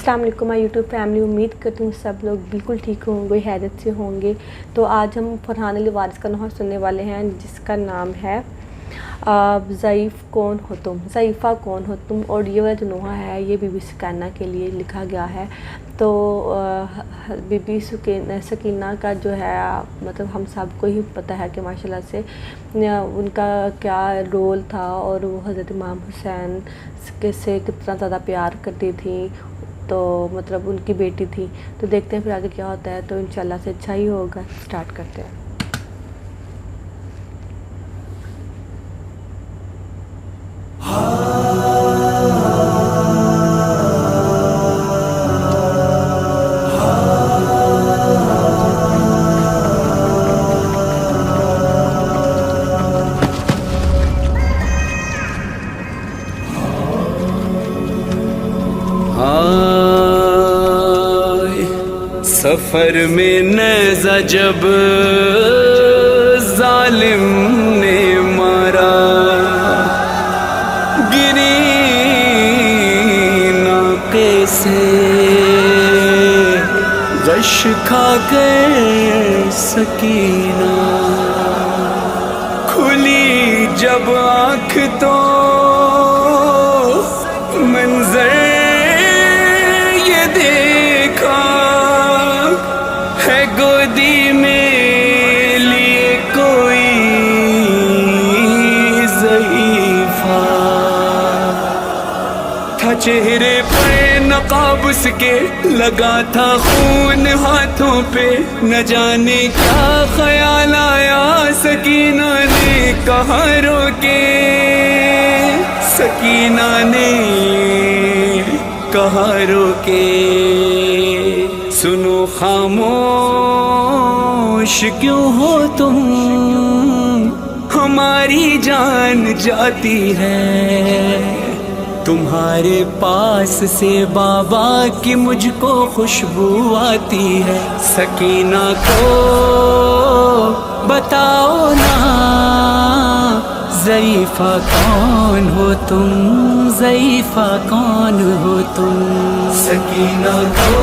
अस्सलाम वालेकुम my YouTube family. उम्मीद करती हूँ सब लोग बिल्कुल ठीक होंगे, हैरत से होंगे। तो आज हम फरहान अली वारिस का नोहा सुनने वाले हैं जिसका नाम है ज़ईफ़ कौन हो तुम, ज़ईफ़ा कौन हो तुम। और ये वाला जो नोहा है ये बीबी सकीना के लिए लिखा गया है। तो बीबी सकीना का जो है मतलब हम सबको ही पता है कि माशाल्लाह से उनका क्या रोल था और वो हज़रत इमाम हुसैन से कितना ज़्यादा प्यार करती थी। तो मतलब उनकी बेटी थी। तो देखते हैं फिर आगे क्या होता है। तो इंशाल्लाह से अच्छा ही होगा। स्टार्ट करते हैं। सफर में नेज़ा जब जालिम ने मारा, गिरी नाके से गश खा गए सकीना। खुली जब आँख तो मंजर ये देखा, है गोदी में लिए कोई ज़ईफ़ा। था चेहरे पर नकाब उसके, लगा था खून हाथों पे। न जाने क्या ख्याल आया सकीना ने कहा रोके, सकीना ने कहा रोके। सुनो खामोश क्यों हो तुम, हमारी जान जाती है। तुम्हारे पास से बाबा की मुझको खुशबू आती है। सकीना को बताओ ना ज़ईफ़ा कौन हो तुम, ज़ईफ़ा कौन हो तुम। सकीना को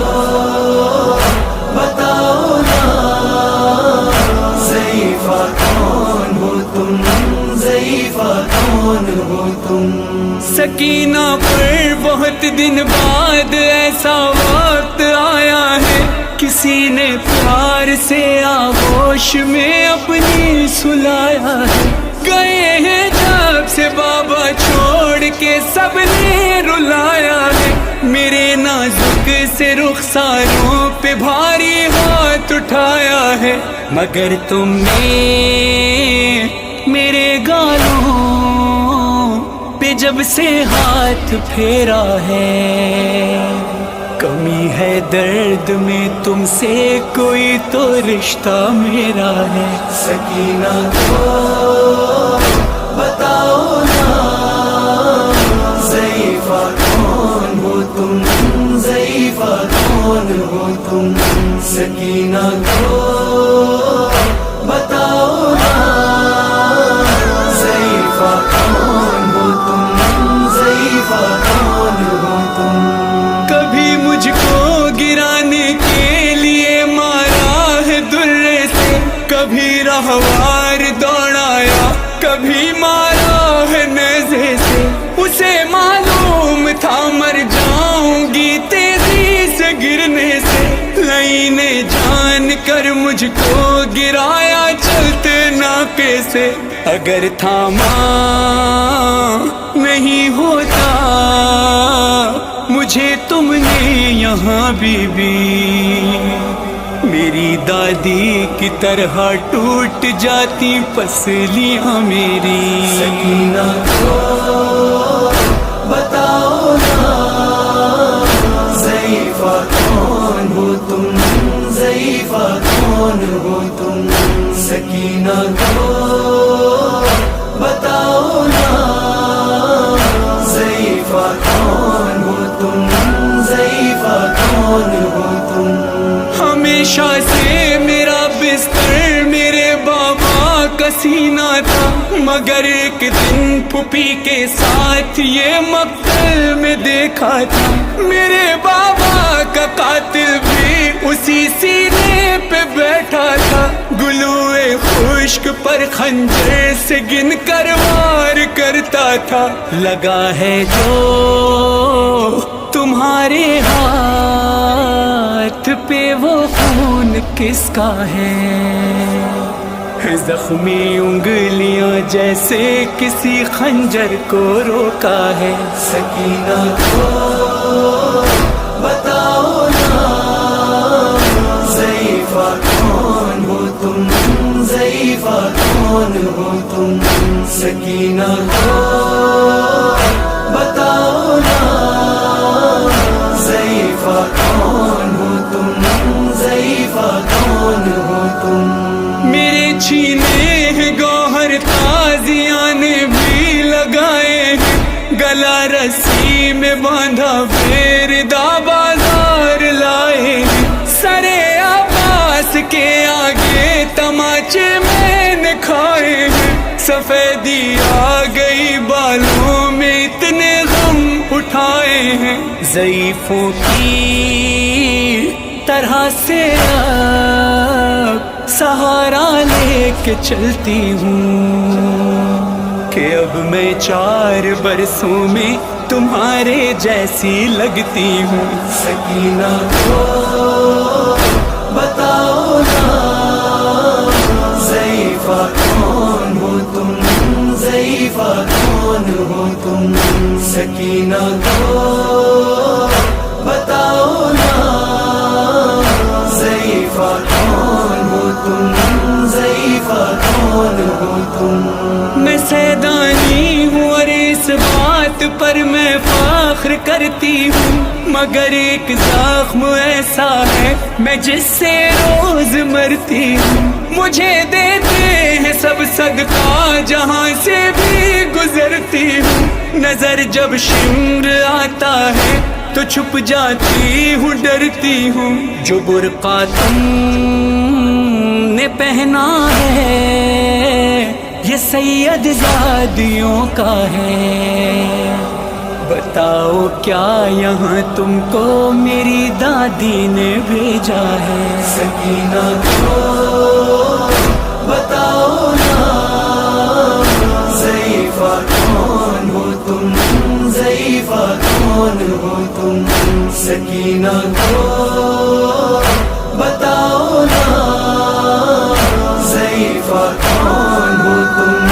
बताओ ना ज़ईफ़ा कौन हो तुम, ज़ईफ़ा कौन हो तुम। सकीना पर बहुत दिन बाद ऐसा वक्त आया है, किसी ने प्यार से आगोश में अपनी सुलाया है। गए हैं जब से बाबा छोड़ के सबने रुलाया है। मेरे नाजुक से रुखसारों पे भारी हाथ उठाया है, मगर तुमने मेरे गालों पे जब से हाथ फेरा है। कमी है दर्द में तुमसे कोई तो रिश्ता मेरा है। सकीना को बताओ ना ज़ईफ़ा कौन हो तुम, ज़ईफ़ा कौन हो तुम। सकीना को बताओ ना ज़ईफ़ा कौन हो तुम, ज़ईफ़ा कौन हो तुम। कभी मुझको गिराने के लिए मारा है दुर्रे से, कभी रहवार दौड़ाया, कभी मारा है नेज़े से। उसे मालूम था मर जाऊंगी तेजी से गिरने से, लाइने जान कर मुझको गिराया चलते नाके से। अगर थामा नहीं होता मुझे तुमने यहाँ बीबी, मेरी दादी की तरह टूट जाती पसलियाँ मेरी। सकीना को बताओ ना ज़ईफ़ा कौन हो तुम, ज़ईफ़ा कौन हो तुम। सकीना को बताओ ना ज़ईफ़ा कौन हो तुम, ज़ईफ़ा कौन हो तुम। हमेशा से मेरा बिस्तर मेरे बाबा का सीना था, मगर एक दिन फूफी के साथ ये मक्तल में देखा था। मेरे बाबा قاتل بھی اسی سینے پہ بیٹھا تھا، گلوئے خشک پر خنجر سے گن کر وار کرتا تھا، لگا ہے جو تمہارے ہاتھ پہ وہ خون کس کا ہے؟ زخمی انگلیاں جیسے کسی خنجر کو روکا ہے۔ سکینہ کو بتاؤ نا ضعیفہ کون ہو تم، ضعیفہ کون ہو تم، سکینہ کو بتاؤ نا ضعیفہ کون ہو تم، ضعیفہ کون ہو تم۔ میرے چھینے ہیں گوہر تازیاں نے بھی لگائے ہیں، گلا رسی میں باندھا پھر بازار لائے ہیں، سرے عباس کے آگے تماچے میں نے کھائے ہیں، سفیدی آ گئی بالوں میں اتنے غم اٹھائے ہیں، ضعیفوں کی طرح سے سہارا لے کے چلتی ہوں کہ اب میں 4 برسوں میں تمہارے جیسی لگتی ہوں۔ سکینہ کو بتاؤ نا ضعیفہ کون ہو تم، ضعیفہ کون ہو تم، سکینہ کو بتاؤ نا ضعیفہ کون ہو تم، ضعیفہ کون ہو تم۔ میں سیدانی ہوں اور اس بات پر میں فخر کرتی ہوں، مگر ایک زخم ایسا ہے میں جس سے روز مرتی ہوں، مجھے دیتے ہیں سب صدقہ جہاں سے بھی گزرتی ہوں، نظر جب شمر آتا ہے تو چھپ جاتی ہوں، ڈرتی ہوں، جو برقع تم نے پہنا ہے یہ سید زادیوں کا ہے، بتاؤ کیا یہاں تم کو میری دادی نے بھیجا ہے؟ سکینہ کو بتاؤ نا ضعیفہ کون ہو تم، ضعیفہ کون ہو تم، سکینہ کو بتاؤ نا ضعیفہ کون ہو تم،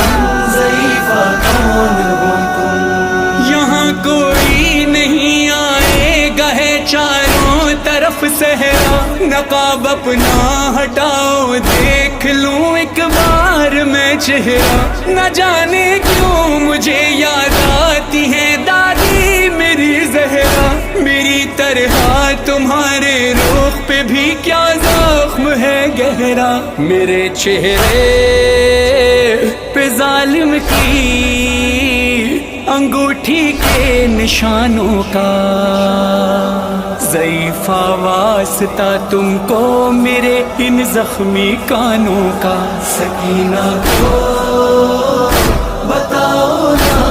ضعیفہ کون ہو تم۔ یہاں کوئی نہیں آئے گا ہے چاروں طرف صحرا، نقاب اپنا ہٹاؤ دیکھ لوں ایک بار میں چہرہ، نہ جانے کیوں مجھے یاد آتی ہے دادی میری زہرا، میری طرح تمہارے رخ پہ بھی کیا زخم ہے گہرا، میرے چہرے پہ ظالم کی انگوٹھی کے نشانوں کا، ضعیفہ واسطہ تم کو میرے ان زخمی کانوں کا۔ سکینہ کو بتاؤ نا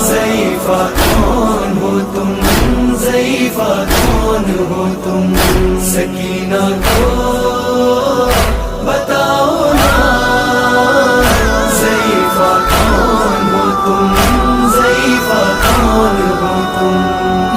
ضعیفہ کون ہو تم، ضعیفہ کون ہو تم، سکینہ کو بتاؤ نا ضعیفہ کون ہو تم، ضعیفہ کون ہو تم۔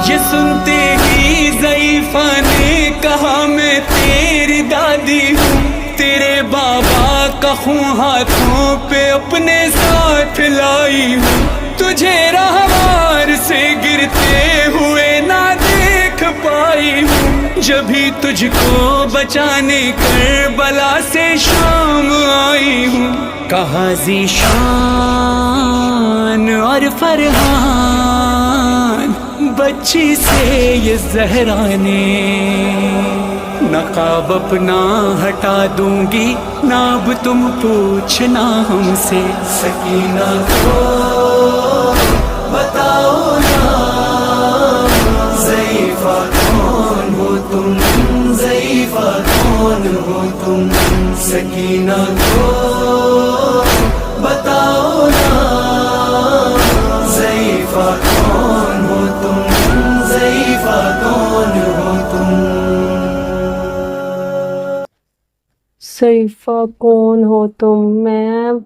یہ سنتے ہی ضعیفہ نے کہا میں تیری دادی ہوں، تیرے بابا کا خون ہاتھوں پہ اپنے ساتھ لائی ہوں، تجھے رہوار سے گرتے ہوئے نہ دیکھ پائی ہوں، جبھی تجھ کو بچانے کربلا سے شام آئی ہوں، کہا ذیشان اور فرحان بچی سے یہ زہرا نے، نقاب اپنا ہٹا دوں گی نہ اب تم پوچھنا ہم سے۔ سکینہ کو بتاؤ نا ضعیفہ کون ہو تم، ضعیفہ کون ہو تم، سکینہ کو بتاؤ نا ضعیفہ کون ہو تم، ضعیفہ کون ہو ज़रीफ़ा कौन हो तुम। मैं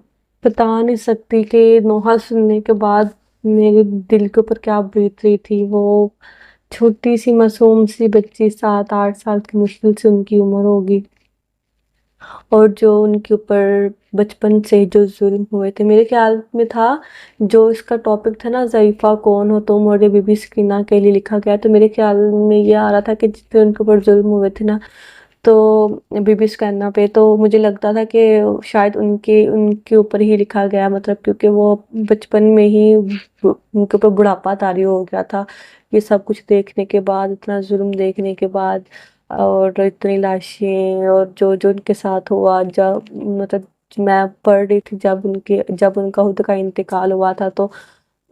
बता नहीं सकती कि नोहा सुनने के बाद मेरे दिल के ऊपर क्या बीत रही थी। वो छोटी सी मासूम सी बच्ची, 7-8 साल की मुश्किल से उनकी उम्र होगी, और जो उनके ऊपर बचपन से जो जुल्म हुए थे, मेरे ख्याल में था जो इसका टॉपिक था ना, ज़रीफ़ा कौन हो तुम, और ये बीबी सकीना के लिए लिखा गया, तो मेरे ख्याल में ये आ रहा था कि जितने उनके ऊपर जुल्म हुए थे ना, तो बीबी सकीना पे, तो मुझे लगता था कि शायद उनके उनके ऊपर ही लिखा गया, मतलब क्योंकि वो बचपन में ही उनके ऊपर बुढ़ापा तारी हो गया था, ये सब कुछ देखने के बाद, इतना जुल्म देखने के बाद, और इतनी लाशें, और जो जो उनके साथ हुआ, जब मतलब मैं पढ़ रही थी जब उनका खुद का इंतकाल हुआ था, तो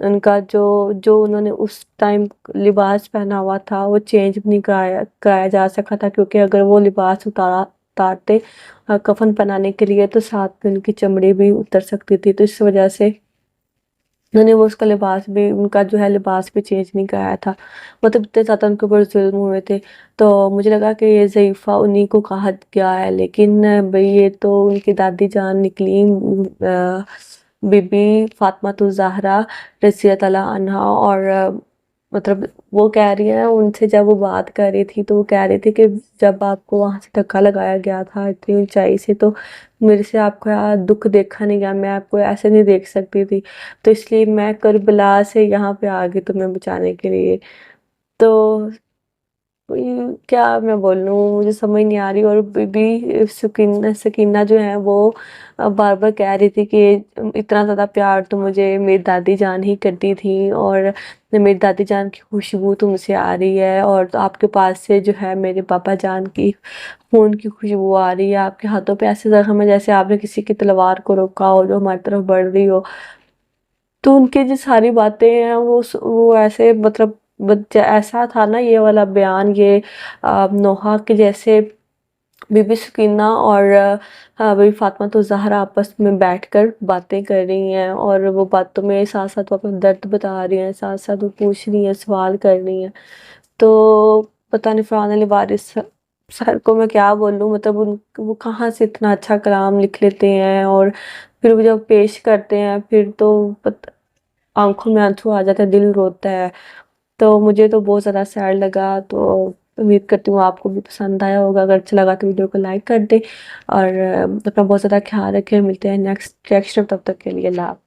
उनका जो जो उन्होंने उस टाइम लिबास पहना हुआ था वो चेंज भी नहीं कराया जा सका था, क्योंकि अगर वो लिबास उतारते कफन पहनाने के लिए, तो साथ में उनकी चमड़ी भी उतर सकती थी, तो इस वजह से उन्होंने वो उसका लिबास भी, उनका जो है लिबास भी चेंज नहीं कराया था। मतलब इतने ज़्यादा उनके ऊपर जुल्म हुए थे, तो मुझे लगा कि ये ज़रीफ़ा उन्हीं को कहा गया है, लेकिन भाई ये तो उनकी दादी जान निकली, बीबी फातिमा ज़हरा रज़ी अल्लाह अन्हा, और मतलब वो कह रही है, उनसे जब वो बात कर रही थी, तो वो कह रही थी कि जब आपको वहाँ से धक्का लगाया गया था इतनी ऊंचाई से, तो मेरे से आपका दुख देखा नहीं गया, मैं आपको ऐसे नहीं देख सकती थी, तो इसलिए मैं करबला से यहाँ पे आ गई तुम्हें बचाने के लिए। तो क्या मैं बोलूँ, मुझे समझ नहीं आ रही। और बीबी सकीना सकीना जो है वो बार बार कह रही थी कि इतना ज़्यादा प्यार तो मुझे मेरी दादी जान ही करती थी, और मेरी दादी जान की खुशबू तुमसे आ रही है, और आपके पास से जो है मेरे पापा जान की खून की खुशबू आ रही है, आपके हाथों पे ऐसे जख्म है जैसे आपने किसी की तलवार को रोका हो जो हमारी तरफ बढ़ रही हो। तो उनकी जो सारी बातें हैं वो ऐसे, मतलब ऐसा था ना ये वाला बयान, ये नोहा के जैसे बीबी सकीना और बीबी फातिमा तो ज़हरा आपस में बैठकर बातें कर रही हैं, और वो बातों में साथ साथ वो अपना दर्द बता रही हैं, साथ साथ वो पूछ रही हैं, सवाल कर रही हैं। तो पता नहीं फरहान अली वारिस सर को मैं क्या बोलूँ, मतलब वो कहाँ से इतना अच्छा कलाम लिख लेते हैं, और फिर वो जब पेश करते हैं फिर तो आंखों में आंसू आ जाते हैं, दिल रोता है। तो मुझे तो बहुत ज़्यादा सैड लगा, तो उम्मीद करती हूँ आपको भी पसंद आया होगा। अगर अच्छा लगा तो वीडियो को लाइक कर दें, और अपना बहुत ज़्यादा ख्याल रखें। मिलते हैं नेक्स्ट रिएक्शन, तब तक के लिए अल्लाह हाफ़िज़।